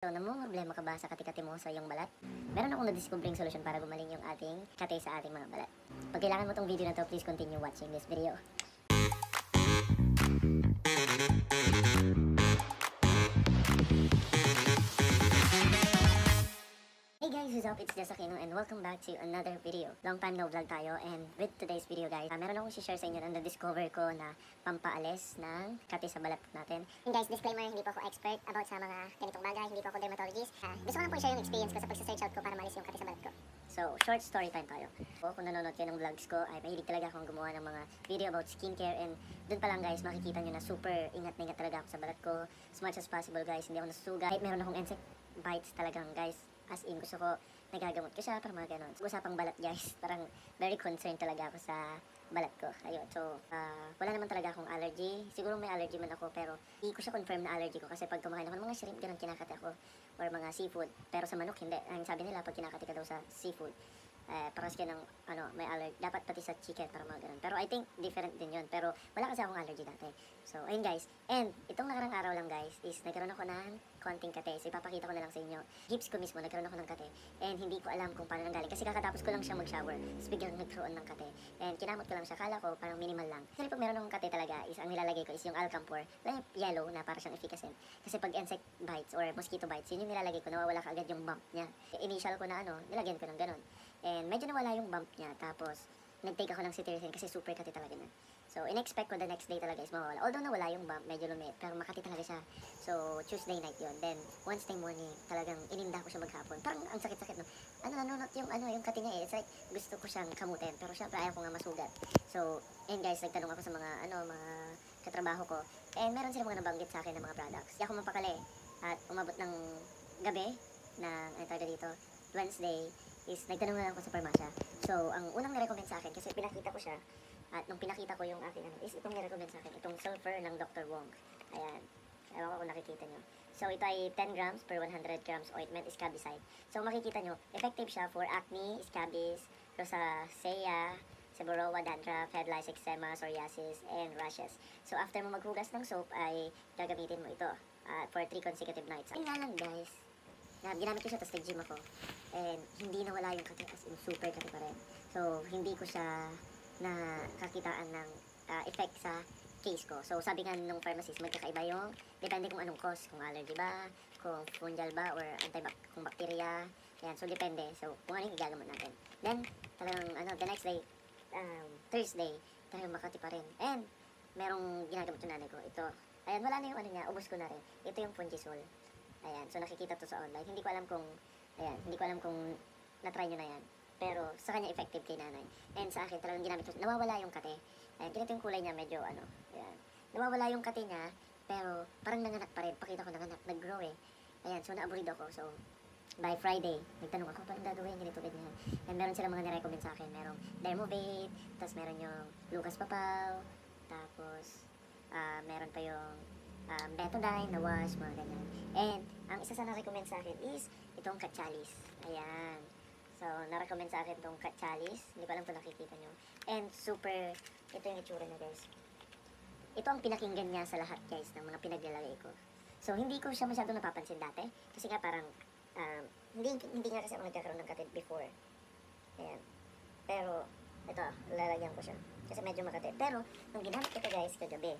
So, namumroblema ka ba sa kati-kati mo sa iyong balat? Meron akong na-discovering solusyon para gumaling yung ating kati sa ating mga balat. Pag kailangan mo tong video na to, please continue watching this video. Hey guys, what's up? It's Jess Aquino and welcome back to another video. Long time no vlog tayo, and with today's video guys, meron akong share sa inyo na na-discover ko na pampaalis ng kati sa balat natin. And guys, disclaimer, hindi po ako expert about sa mga ganitong bagay, hindi po ako dermatologist. Gusto ko lang po i-share yung experience ko sa pagsa-search out ko para maalis yung kati sa balat ko. So, short story time tayo. Kung nanonood kayo ng vlogs ko, ay mahilig talaga akong gumawa ng mga video about skincare, and dun pa lang guys, makikita nyo na super ingat na ingat talaga ako sa balat ko. As much as possible guys, hindi ako nasusugat. Kahit meron akong insect bites talagang guys, as in gusto ko, nagagamot ko siya para mga ganon. Usapang balat guys, parang very concerned talaga ako sa balat ko. Ayun, so, wala naman talaga akong allergy. Siguro may allergy man ako, pero hindi ko siya confirm na allergy ko kasi pag kumakain ako ng mga shrimp, ganun kinakati ako, or mga seafood. Pero sa manok, hindi. Ang sabi nila, pag kinakati ka daw sa seafood, paras ka ng, may allergy. Dapat pati sa chicken, para mga ganun. Pero I think, different din yun. Pero wala kasi akong allergy dati. So, ayun guys. And, itong nakarang araw lang guys, is nagkaroon ako ng konting kate. So, ipapakita ko na lang sa inyo. Hips ko mismo, nagkaroon ako ng kate. And, hindi ko alam kung paano nanggaling. Kasi kakatapos ko lang siya mag-shower. Tapos, biglang nagkaroon ng kate. And, kinamot ko lang siya. Kala ko, parang minimal lang. Kasi pag meron akong kate talaga, is ang nilalagay ko is yung Alcampor. Yung yellow na para siyang efficacy. Kasi pag insect bites or mosquito bites, yun yung nilalagay ko. Nawawala ka agad yung bump niya. Initial ko na nilagyan ko ng ganun. And medyo nawala yung bump niya. Tapos, nag-take ako ng cetirizine kasi super kati talaga na. So, in-expect ko the next day talaga is mawawala. Although nawala yung bump, medyo lumit, pero makati talaga siya. So, Tuesday night yun. Then, Wednesday morning, talagang ininda ko siya maghapon. Parang ang sakit-sakit, no? Nanunot yung kati niya eh. It's like, gusto ko siyang kamutin. Pero syempre, ayaw ko nga masugat. So, and guys, nagtanong ako sa mga katrabaho ko. And meron sila mga nabanggit sa akin ng mga products. Di ako mapakali. At umabot ng gabi, dito, Wednesday, is nagtanong na ako sa farmasya. So, ang unang nirecommend sa akin, kasi pinakita ko siya, at nung pinakita ko yung aking is itong nirecommend sa akin, itong sulfur ng Dr. Wong. Ayan. Ewan ko kung nakikita nyo. So, ito ay 10 grams per 100 grams ointment scabicide. So, makikita nyo, effective siya for acne, scabies, rosacea, seborrhea, dandruff, head lice, eczema, psoriasis, and rashes. So, after mo maghugas ng soap, ay gagamitin mo ito for 3 consecutive nights. Yun nga lang guys, ginamit ko siya, tapos nag-gym ako. And hindi nawala yung kati, as in super kati pa rin. So, hindi ko siya nakakitaan ng effect sa case ko. So, sabi nga nung pharmacist, magkakaiba yung, depende kung anong cause, kung allergy ba, kung fungal ba, or kung bacteria. Yan, so depende. So, kung ano yung igagamot natin. Then, talagang, the next day, Thursday, talagang makati pa rin. And, merong ginagamot yung nanay ko. Ito, ayan, wala na yung niya, ubos ko na rin. Ito yung Fungisol. Ayan, so nakikita to sa online. Hindi ko alam kung na-try nyo na yan. Pero sa kanya effective kay nanay. And sa akin talagang ginamit ko, nawawala yung kate. Ayan, ganito yung kulay niya, medyo ayan. Nawawala yung kate niya, pero parang nanganak pa rin. Pakita ko nanganak, nag-grow eh. Ayan, so na-aburido ako. So, by Friday, nagtanong ako, paano gagawin, ganito, ganyan. And meron silang mga nirecommend sa akin. Merong Dermovate, tapos meron yung Lucas Papaw, tapos meron pa yung Betadine na wash, mga ganyan. And, ang isa sa na-recommend sa akin is itong Catchalis. Ayan. So, na-recommend sa akin itong Catchalis. Hindi ko alam kung nakikita nyo. And, super, ito yung itsura niya guys. Ito ang pinakinggan niya sa lahat guys ng mga pinaglalagay ko. So, hindi ko siya masyado napapansin dati. Kasi nga parang, hindi nga kasi ako nagkakaroon ng katid before. Ayan. Pero, ito, lalagyan ko siya. Kasi medyo makatid. Pero, nung ginamit ko ito guys, kagabi,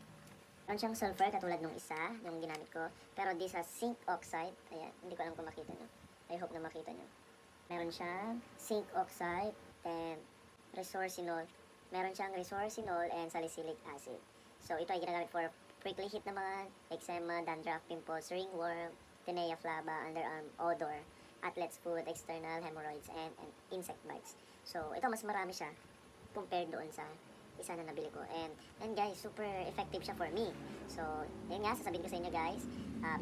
meron siyang sulfur katulad nung isa, yung ginamit ko. Pero this has zinc oxide. Ayan, hindi ko alam kung makita nyo. I hope na makita nyo. Meron siyang zinc oxide, then resorcinol. Meron siyang resorcinol and salicylic acid. So ito ay ginagamit for prickly heat naman, eczema, dandruff, pimples, ringworm, tinea flava, underarm, odor, athlete's foot, external hemorrhoids, and insect bites. So ito mas marami siya compared doon sa isa na nabili ko. And guys, super effective siya for me. So, yun nga, sasabihin ko sa inyo guys,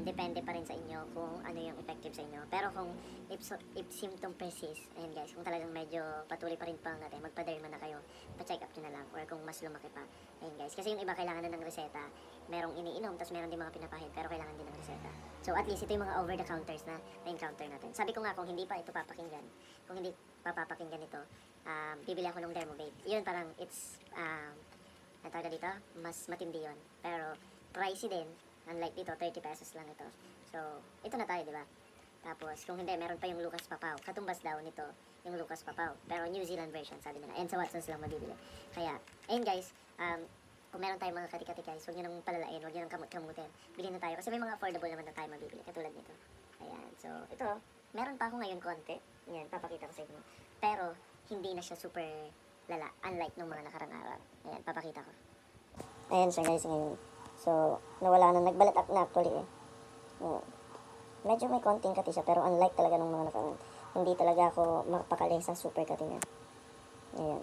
depende pa rin sa inyo kung ano yung effective sa inyo. Pero kung if symptom persist, ayun guys, kung talagang medyo patuloy pa rin pang natin, magpa-derma na kayo, pa-check up nyo na lang, or kung mas lumaki pa. Ayun guys, kasi yung iba kailangan na ng reseta, merong iniinom, tapos meron din mga pinapahid, pero kailangan din ng reseta. So, at least ito yung mga over-the-counters na na-encounter natin. Sabi ko nga, kung hindi pa ito papakinggan, kung hindi papapakinggan ito, bibili ako ng Dermovate. Yun parang it's dito, mas matindi yun. Pero pricey din. Unlike dito, 30 pesos lang ito. So, ito na tayo, di ba? Tapos, kung hindi, meron pa yung Lucas Papaw. Katumbas daw nito, yung Lucas Papaw. Pero New Zealand version, sabi nila. And sa Watson's lang mabibili. Kaya, ayun guys, kung meron tayong mga kati-kati guys, huwag nyo nang palalain, huwag nyo nang kamut-kamutin. Bilhin na tayo. Kasi may mga affordable naman na tayo mabibili, katulad nito. Ayan, so, ito, meron pa ako ngayon konti. Ayan, papakita ko sa inyo. Pero, hindi na siya super lala, unlike nung mga nakarang araw. Ayan, papakita ko. Ayan siya guys ngayon. So, nawala na, nagbalat up na actually eh. Ayan. Medyo may konting kati siya, pero unlike talaga nung mga nakaraan. Hindi talaga ako makapakali sa super kati niya. Ayan.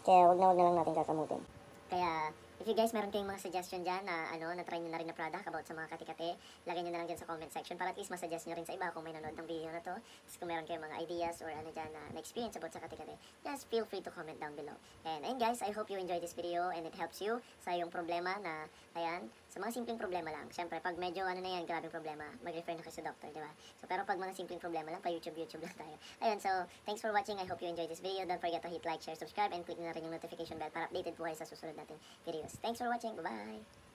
Kaya wag na lang natin kakamutin. Kaya, if you guys meron kayong mga suggestion dyan na na-try nyo na rin na product about sa mga kati-kati, lagay nyo na lang dyan sa comment section para at least masuggest nyo rin sa iba kung may nanonood ng video na to. Tapos kung meron kayong mga ideas or dyan na experience about sa kati-kati, just feel free to comment down below. And ayun guys, I hope you enjoyed this video and it helps you sa yung problema na, ayan, sa mga simpleng problema lang. Siyempre, pag medyo na yan, grabing problema, mag-refer na kayo sa doctor, di ba? So, pero pag mga simpleng problema lang, YouTube lang tayo. Ayun, so, thanks for watching. I hope you enjoyed this video. Don't forget to hit like, share, subscribe, and click na rin yung notification bell para updated po kayo sa susunod nating videos. Thanks for watching. Bye-bye!